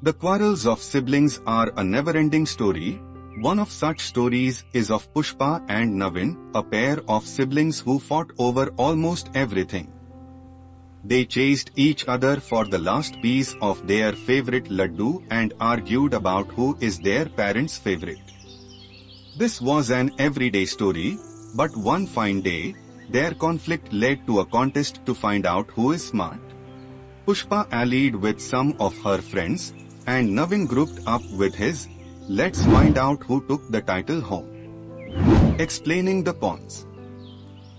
The quarrels of siblings are a never-ending story. One of such stories is of Pushpa and Navin, a pair of siblings who fought over almost everything. They chased each other for the last piece of their favorite laddu and argued about who is their parents' favorite. This was an everyday story, but one fine day, their conflict led to a contest to find out who is smart. Pushpa allied with some of her friends, and Navin grouped up with his. Let's find out who took the title home. Explaining the pawns.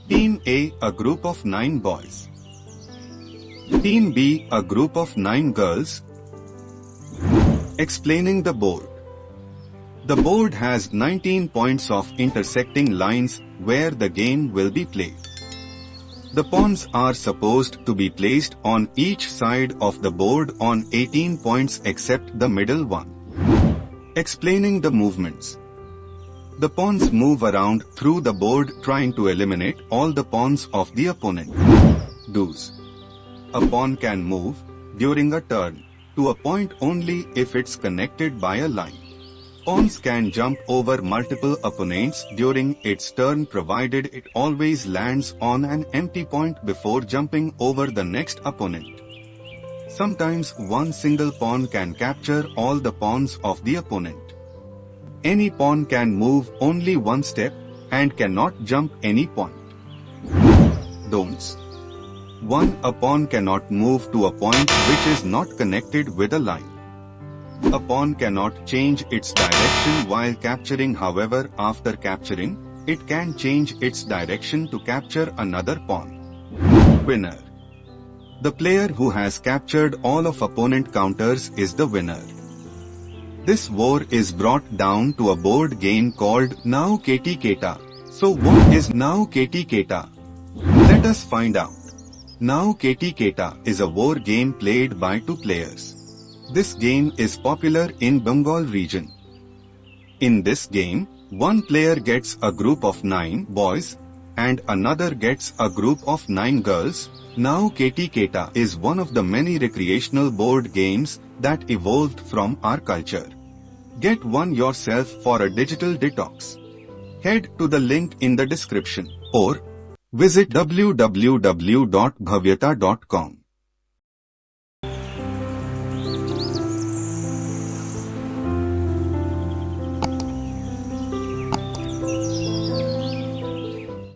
Team A, a group of 9 boys. Team B, a group of 9 girls. Explaining the board. The board has 19 points of intersecting lines where the game will be played. The pawns are supposed to be placed on each side of the board on 18 points except the middle one. Explaining the movements. The pawns move around through the board trying to eliminate all the pawns of the opponent. Do's. A pawn can move, during a turn, to a point only if it's connected by a line. Pawns can jump over multiple opponents during its turn provided it always lands on an empty point before jumping over the next opponent. Sometimes one single pawn can capture all the pawns of the opponent. Any pawn can move only one step and cannot jump any point. Don'ts. 1. A pawn cannot move to a point which is not connected with a line. A pawn cannot change its direction while capturing, however, after capturing, it can change its direction to capture another pawn. Winner. The player who has captured all of opponent counters is the winner. This war is brought down to a board game called Now Keti Keta. So what is Now Keti Keta? Let us find out. Now Keti Keta is a war game played by 2 players. This game is popular in Bengal region. In this game, one player gets a group of 9 boys and another gets a group of 9 girls. Now Keti Keta is one of the many recreational board games that evolved from our culture. Get one yourself for a digital detox. Head to the link in the description or visit www.bhavyata.com.